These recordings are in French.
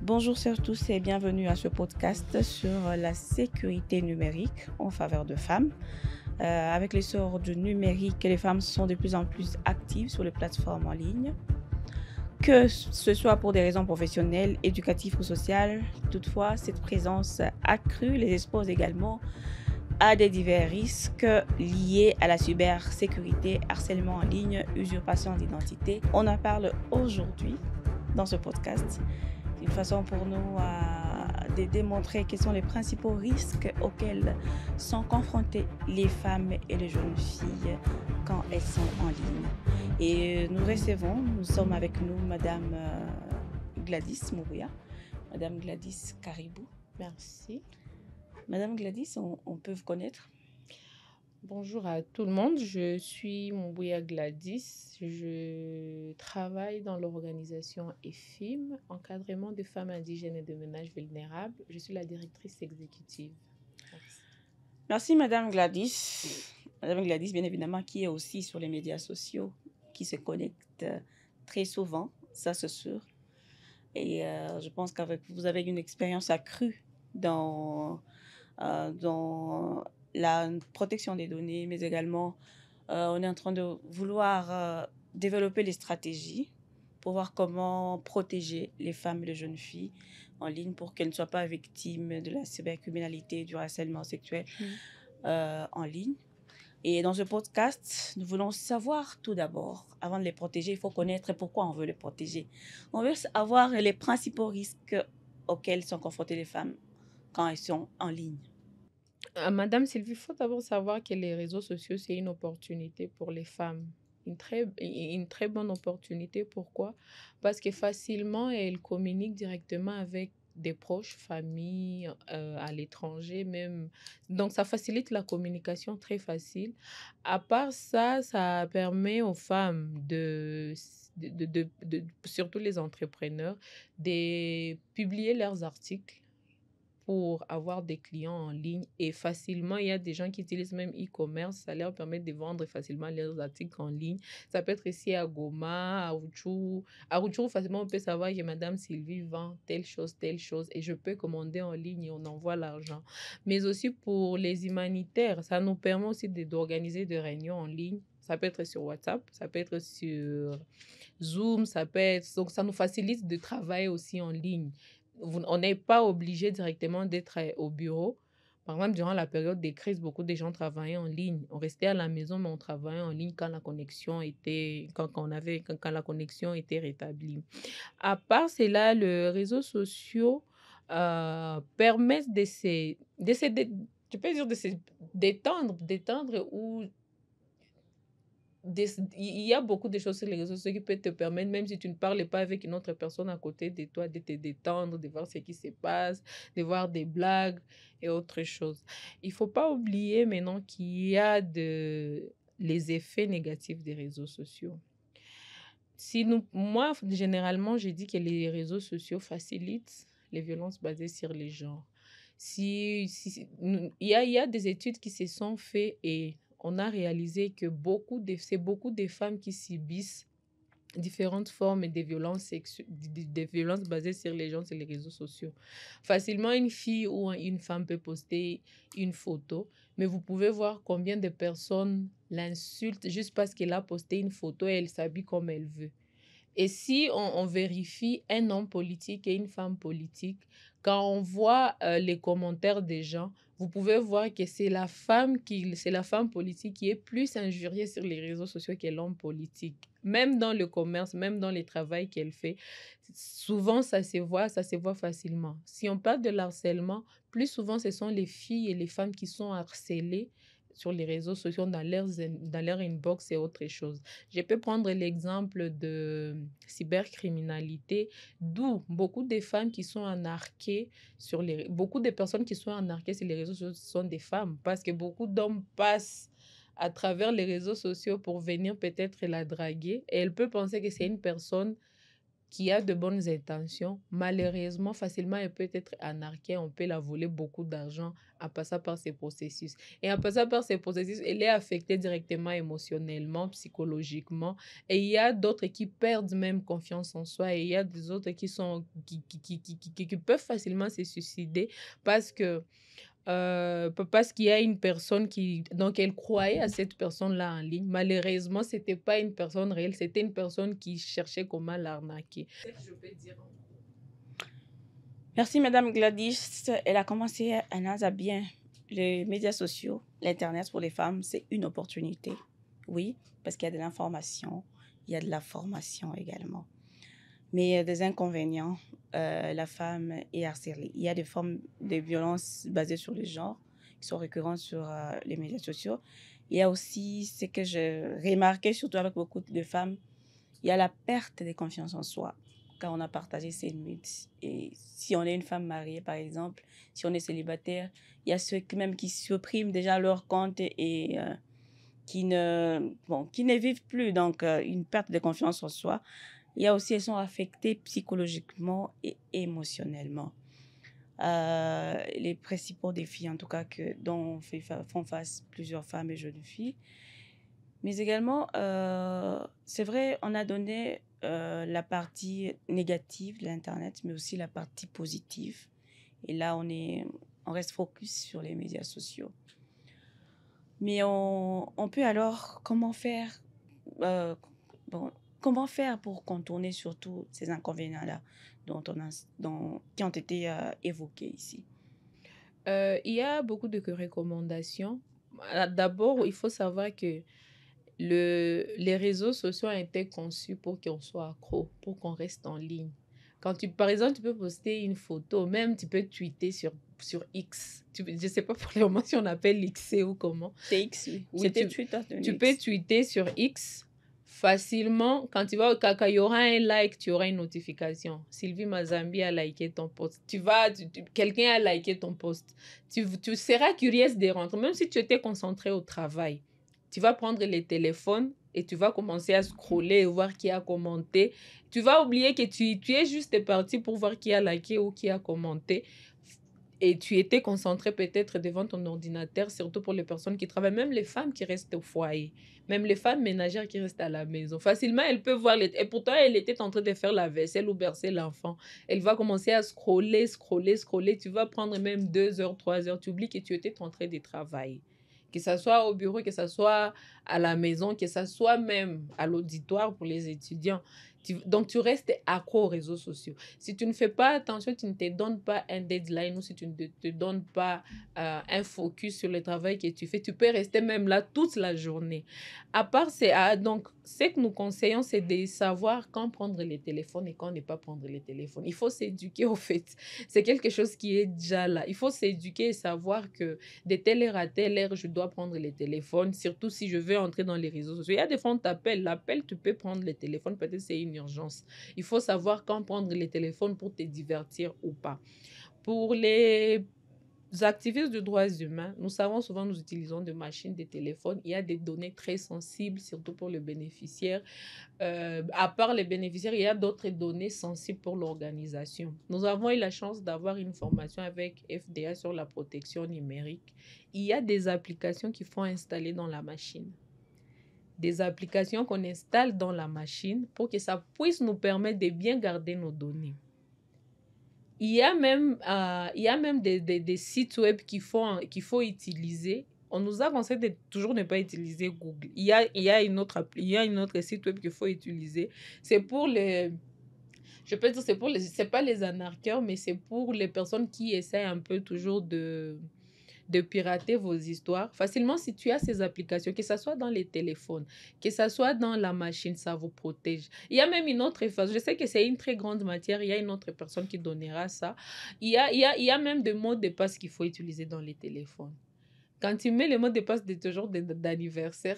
Bonjour à tous et bienvenue à ce podcast sur la sécurité numérique en faveur de femmes. Avec l'essor du numérique, les femmes sont de plus en plus actives sur les plateformes en ligne, que ce soit pour des raisons professionnelles, éducatives ou sociales. Toutefois, cette présence accrue les expose également à des divers risques liés à la cybersécurité, harcèlement en ligne, usurpation d'identité. On en parle aujourd'hui dans ce podcast. C'est une façon pour nous de démontrer quels sont les principaux risques auxquels sont confrontées les femmes et les jeunes filles quand elles sont en ligne. Et nous sommes avec nous Madame Gladys Mouria, Madame Gladys Caribou. Merci. Madame Gladys, on peut vous connaître? Bonjour à tout le monde, je suis Mouria Gladys. Je travaille dans l'organisation EFIM, encadrement de femmes indigènes et de ménages vulnérables. Je suis la directrice exécutive. Merci. Merci Madame Gladys. Madame Gladys, bien évidemment, qui est aussi sur les médias sociaux, qui se connecte très souvent, ça c'est sûr. Et je pense qu'avec vous avez une expérience accrue dans la protection des données, mais également on est en train de vouloir développer les stratégies pour voir comment protéger les femmes et les jeunes filles en ligne pour qu'elles ne soient pas victimes de la cybercriminalité, du harcèlement sexuel en ligne. Et dans ce podcast, nous voulons savoir tout d'abord, avant de les protéger, il faut connaître pourquoi on veut les protéger. On veut savoir les principaux risques auxquels sont confrontées les femmes quand elles sont en ligne. Madame Sylvie, il faut d'abord savoir que les réseaux sociaux, c'est une opportunité pour les femmes. Une très bonne opportunité. Pourquoi? Parce que facilement, elles communiquent directement avec des proches, familles, à l'étranger même. Donc, ça facilite la communication très facile. À part ça, ça permet aux femmes surtout les entrepreneurs, de publier leurs articles pour avoir des clients en ligne et facilement. Il y a des gens qui utilisent même e-commerce. Ça leur permet de vendre facilement leurs articles en ligne. Ça peut être ici à Goma, à Rutshuru. À Rutshuru, facilement, on peut savoir que Madame Sylvie vend telle chose, et je peux commander en ligne et on envoie l'argent. Mais aussi pour les humanitaires, ça nous permet aussi d'organiser des réunions en ligne. Ça peut être sur WhatsApp, ça peut être sur Zoom, donc ça nous facilite de travailler aussi en ligne. On n'est pas obligé directement d'être au bureau. Par exemple, durant la période des crises, beaucoup de gens travaillaient en ligne. On restait à la maison, mais on travaillait en ligne quand la connexion était rétablie. À part cela, les réseaux sociaux permettent je peux dire de se détendre ou il y a beaucoup de choses sur les réseaux sociaux qui peuvent te permettre, même si tu ne parles pas avec une autre personne à côté de toi, de te détendre, de voir ce qui se passe, de voir des blagues et autres choses. Il ne faut pas oublier maintenant qu'il y a les effets négatifs des réseaux sociaux. Moi, généralement, j'ai dit que les réseaux sociaux facilitent les violences basées sur les genres. Il y a des études qui se sont faites et on a réalisé que c'est beaucoup de femmes qui subissent différentes formes de violences des violences basées sur les gens sur les réseaux sociaux. Facilement, une fille ou une femme peut poster une photo, mais vous pouvez voir combien de personnes l'insultent juste parce qu'elle a posté une photo et elle s'habille comme elle veut. Et si on vérifie un homme politique et une femme politique, quand on voit les commentaires des gens, vous pouvez voir que c'est la femme politique qui est plus injuriée sur les réseaux sociaux que l'homme politique. Même dans le commerce, même dans le travail qu'elle fait, souvent ça se voit facilement. Si on parle de l'harcèlement, plus souvent ce sont les filles et les femmes qui sont harcelées sur les réseaux sociaux, dans leur inbox et autre chose. Je peux prendre l'exemple de cybercriminalité, d'où beaucoup de femmes qui sont arnaquées beaucoup de personnes qui sont arnaquées sur les réseaux sociaux sont des femmes, parce que beaucoup d'hommes passent à travers les réseaux sociaux pour venir peut-être la draguer, et elle peut penser que c'est une personne qui a de bonnes intentions, malheureusement, facilement, elle peut être arnaquée, on peut la voler beaucoup d'argent en passant par ces processus. Et en passant par ces processus, elle est affectée directement émotionnellement, psychologiquement. Et il y a d'autres qui perdent même confiance en soi et il y a des autres qui peuvent facilement se suicider parce que parce qu'il y a une personne qui donc elle croyait à cette personne-là en ligne. Malheureusement, c'était pas une personne réelle, c'était une personne qui cherchait comment l'arnaquer. Je peux dire. Merci, Madame Gladys. Elle a commencé à analyser bien les médias sociaux, l'Internet pour les femmes, c'est une opportunité. Oui, parce qu'il y a de l'information, il y a de la formation également. Mais il y a des inconvénients. La femme est harcelée. Il y a des formes de violence basées sur le genre qui sont récurrentes sur les médias sociaux. Il y a aussi ce que j'ai remarqué, surtout avec beaucoup de femmes, il y a la perte de confiance en soi quand on a partagé ses nudes. Et si on est une femme mariée, par exemple, si on est célibataire, il y a ceux même qui suppriment déjà leur compte et qui ne vivent plus. Donc, une perte de confiance en soi. Il y a aussi, elles sont affectées psychologiquement et émotionnellement. Les principaux défis, en tout cas, dont font face plusieurs femmes et jeunes filles. Mais également, c'est vrai, on a donné la partie négative de l'Internet, mais aussi la partie positive. Et là, on reste focus sur les médias sociaux. Mais on peut alors, euh, comment faire pour contourner surtout ces inconvénients-là qui ont été évoqués ici? Il y a beaucoup de recommandations. D'abord, il faut savoir que les réseaux sociaux ont été conçus pour qu'on soit accro, pour qu'on reste en ligne. Par exemple, tu peux poster une photo, même tu peux tweeter sur X. Je ne sais pas pour le moment si on appelle X ou comment. C'est X, oui. Oui, C'était Twitter. tu peux tweeter sur X facilement. Quand il y aura un like, tu auras une notification. Sylvie Mazambi a liké ton post. Quelqu'un a liké ton post. Tu seras curieuse de rentrer, même si tu étais concentré au travail. Tu vas prendre les téléphones et tu vas commencer à scroller et voir qui a commenté. Tu vas oublier que tu es juste parti pour voir qui a liké ou qui a commenté. Et tu étais concentré peut-être devant ton ordinateur, surtout pour les personnes qui travaillent, même les femmes qui restent au foyer, même les femmes ménagères qui restent à la maison. Facilement, elles peuvent voir Et pourtant, elle était en train de faire la vaisselle ou bercer l'enfant. Elle va commencer à scroller. Tu vas prendre même 2 heures, 3 heures. Tu oublies que tu étais en train de travailler. Que ce soit au bureau, que ce soit à la maison, que ce soit même à l'auditoire pour les étudiants. Donc, tu restes accro aux réseaux sociaux. Si tu ne fais pas attention, tu ne te donnes pas un deadline ou si tu ne te donnes pas un focus sur le travail que tu fais, tu peux rester même là toute la journée. À part, donc, ce que nous conseillons, c'est de savoir quand prendre les téléphones et quand ne pas prendre les téléphones. Il faut s'éduquer au fait. C'est quelque chose qui est déjà là. Il faut s'éduquer et savoir que de telle heure à telle heure, je dois prendre les téléphones, surtout si je veux entrer dans les réseaux sociaux. Il y a des fois, on t'appelle. L'appel, tu peux prendre les téléphones. Peut-être c'est une urgence. Il faut savoir quand prendre les téléphones pour te divertir ou pas. Pour les activistes de droits humains, nous savons souvent nous utilisons des machines, des téléphones. Il y a des données très sensibles, surtout pour le bénéficiaire. À part les bénéficiaires, il y a d'autres données sensibles pour l'organisation. Nous avons eu la chance d'avoir une formation avec FDA sur la protection numérique. Il y a des applications qu'il faut installer dans la machine. Des applications qu'on installe dans la machine pour que ça puisse nous permettre de bien garder nos données. Il y a même des sites web qu'il faut utiliser. On nous a conseillé de toujours ne pas utiliser Google. Il y a une autre site web qu'il faut utiliser. C'est pour les... Je peux dire, c'est pas les anarcheurs, mais c'est pour les personnes qui essaient un peu toujours de pirater vos histoires. Facilement, si tu as ces applications, que ce soit dans les téléphones, que ce soit dans la machine, ça vous protège. Il y a même une autre phase. Je sais que c'est une très grande matière. Il y a une autre personne qui donnera ça. Il y a même des mots de passe qu'il faut utiliser dans les téléphones. Quand tu mets le mot de passe de ton jour d'anniversaire,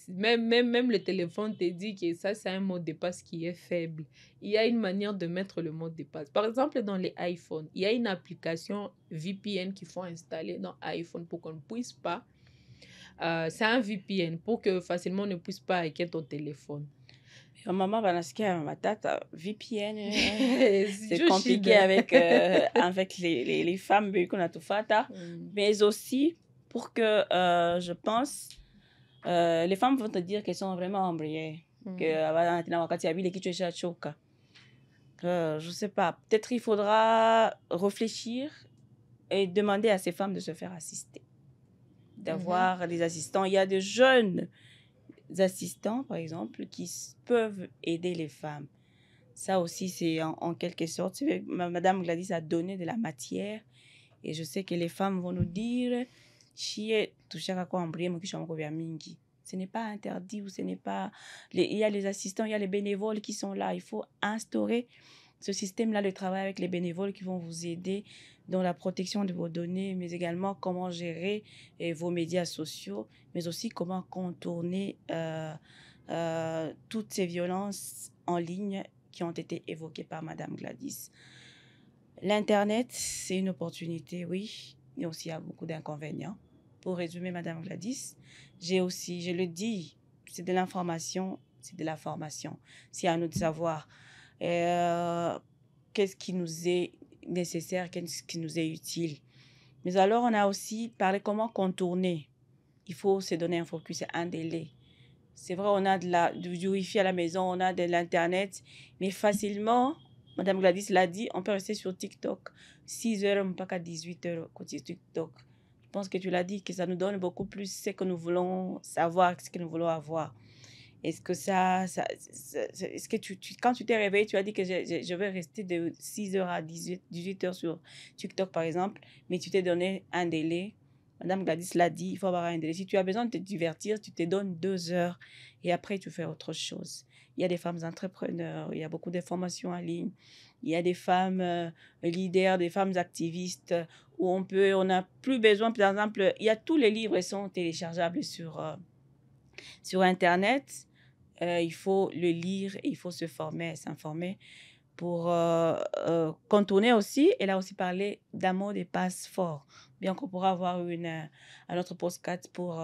même le téléphone te dit que ça, c'est un mot de passe qui est faible. Il y a une manière de mettre le mot de passe. Par exemple, dans les iPhones, il y a une application VPN qu'il faut installer dans iPhone pour qu'on ne puisse pas... c'est un VPN pour que facilement on ne puisse pas hacker ton téléphone. Maman banasikia matata VPN c'est Sijui compliqué shida. avec les femmes qu'on a tout fait mais aussi pour que je pense les femmes vont te dire qu'elles sont vraiment embrouillées que na wakati ya vile kichwa ishachoka. Je sais pas, peut-être il faudra réfléchir et demander à ces femmes de se faire assister, d'avoir des assistants. Il y a de jeunes assistants, par exemple, qui peuvent aider les femmes. Ça aussi, c'est en quelque sorte, Madame Gladys a donné de la matière et je sais que les femmes vont nous dire ce n'est pas interdit ou ce n'est pas... Il y a les assistants, il y a les bénévoles qui sont là. Il faut instaurer ce système-là de travail avec les bénévoles qui vont vous aider dans la protection de vos données, mais également comment gérer vos médias sociaux, mais aussi comment contourner toutes ces violences en ligne qui ont été évoquées par Madame Gladys. L'Internet, c'est une opportunité, oui, mais aussi il y a beaucoup d'inconvénients. Pour résumer, Madame Gladys, je le dis, c'est de l'information, c'est de la formation. C'est à nous de savoir qu'est-ce qui nous est nécessaire, qu'est-ce qui nous est utile. Mais alors, on a aussi parlé comment contourner. Il faut se donner un focus, un délai. C'est vrai, on a du Wi-Fi à la maison, on a de l'Internet, mais facilement, Madame Gladys l'a dit, on peut rester sur TikTok 6 heures, pas 18 heures côté TikTok. Je pense que tu l'as dit, que ça nous donne beaucoup plus ce que nous voulons savoir, ce que nous voulons avoir. Est-ce que est-ce que quand tu t'es réveillé, tu as dit que je vais rester de 6 heures à 18 heures sur TikTok, par exemple, mais tu t'es donné un délai. Madame Gladys l'a dit, il faut avoir un délai. Si tu as besoin de te divertir, tu te donnes 2 heures et après, tu fais autre chose. Il y a des femmes entrepreneurs, il y a beaucoup de formations en ligne, il y a des femmes leaders, des femmes activistes où on n'a plus besoin, par exemple, il y a tous les livres qui sont téléchargeables sur Internet. Il faut le lire et il faut se former, s'informer pour contourner aussi. Elle a aussi parlé d'amour des passeports. Bien qu'on pourra avoir un autre podcast pour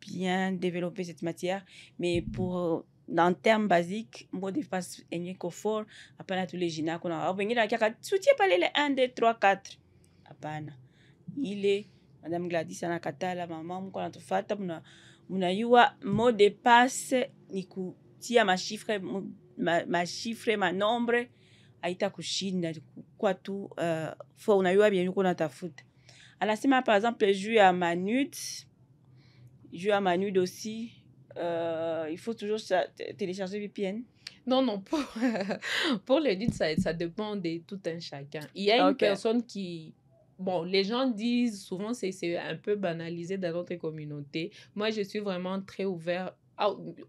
bien développer cette matière, mais pour en termes basiques, mot de passe enyeko fort, apana tous les jina qu'on a. Wengine wakiaka soutien pale le 1 2 3 4. Apana. Ile Madame Gladys anakatala mama mko anatufata mnayua mot de passe ni kutia mashifre manombre haita kushinda kwa tu faut unayua bien yuko natafuta. Anasema par exemple juu ya Manude aussi il faut toujours télécharger VPN. Non, pour le dire, ça dépend de tout un chacun. Il y a une personne qui... Bon, les gens disent souvent c'est un peu banalisé dans notre communauté. Moi, je suis vraiment très ouvert.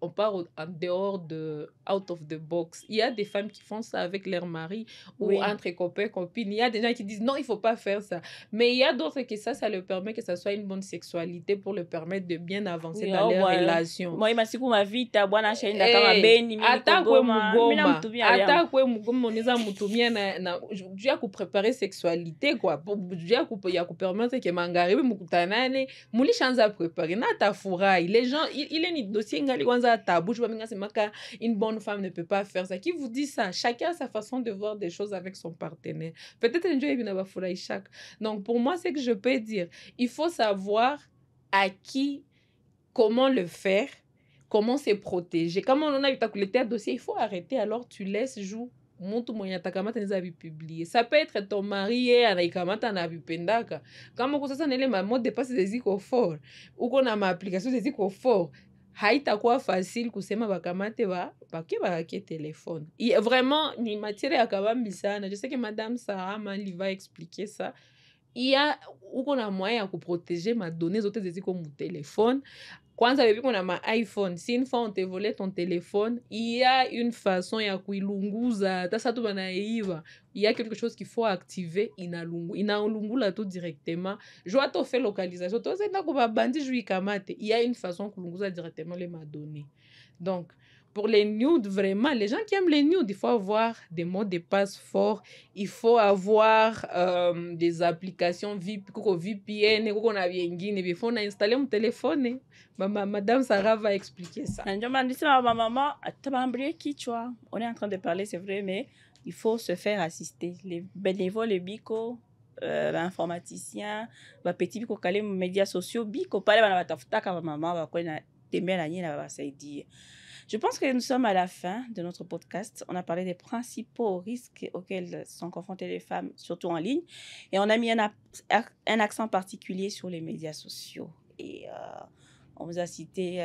On parle en dehors de out of the box. Il y a des femmes qui font ça avec leur mari ou entre copains, copines. Il y a des gens qui disent non, il ne faut pas faire ça. Mais il y a d'autres qui ça leur permet que ça soit une bonne sexualité pour leur permettre de bien avancer dans leur relation. Moi, masiku mavita bwana shaenda kama Beni mimi atakwe mugoma unaweza mtumia na juu ya kuprepare sexualité quoi. Juu ya kupermettre que magharibi mkutanane mulishaanza préparer na tafurahi. Les gens il est ni dossier une bonne femme ne peut pas faire ça. Qui vous dit ça? Chacun a sa façon de voir des choses avec son partenaire. Peut-être donc pour moi, c'est que je peux dire, il faut savoir à qui, comment le faire, comment se protéger. Comme on a eu un dossier, il faut arrêter. Alors tu laisses jouer. Ça peut être ton mari et anaikamata na vipendaka. Kama kwa sasa nile mode de passe des ziko fort. Uko na ma application des ziko fort. Haitakuwa facile kusema bakamate bake téléphone. Vraiment ni matière ya kabambi sana. Je sais que madame Sarah Mali va expliquer ça. Il y a uko na moyen ya kuprotéger ma données zote ziko mu téléphone. Kwanza bébé qu'on a ma iPhone, si une fois on te volé ton téléphone, il y a une façon ya kuilunguza, il y a quelque chose qu'il faut activer, inalungula tout directement. Je dois te faire localisation, il y a une façon kulunguza directement les ma données. Donc pour les nudes, vraiment, les gens qui aiment les nudes, il faut avoir des mots de passe forts, il faut avoir des applications VPN, il faut installer mon téléphone. Madame Sarah va expliquer ça. Maman, on est en train de parler, c'est vrai, mais il faut se faire assister. Les bénévoles, les bico, informaticiens, les petits bico, les médias sociaux, bico, pas les maman, je pense que nous sommes à la fin de notre podcast. On a parlé des principaux risques auxquels sont confrontées les femmes, surtout en ligne. Et on a mis un accent particulier sur les médias sociaux. Et on vous a cité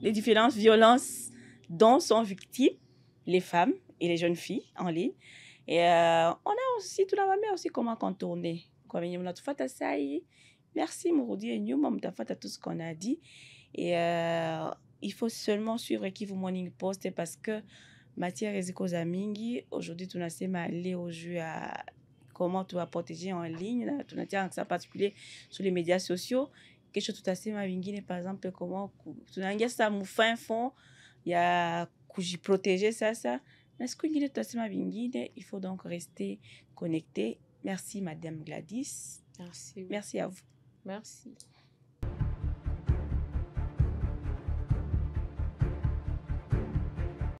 les différentes violences dont sont victimes les femmes et les jeunes filles en ligne. Et on a aussi, tout d'abord, mais aussi comment contourner. Merci, Mouroudi et New, tout ce qu'on a dit. Et il faut seulement suivre Kivu Morning Post parce que matière eziko za mingi aujourd'hui tunasema aller au jeu à comment tu vas protéger en ligne, tunatia un accent particulier sur les médias sociaux, quelque chose tunasema vingine par exemple comment tunaingia sa mufin fond il y a kujiprotéger ça mais ce que tunasema vingine, il faut donc rester connecté. Merci madame Gladys. Merci. Merci à vous. Merci.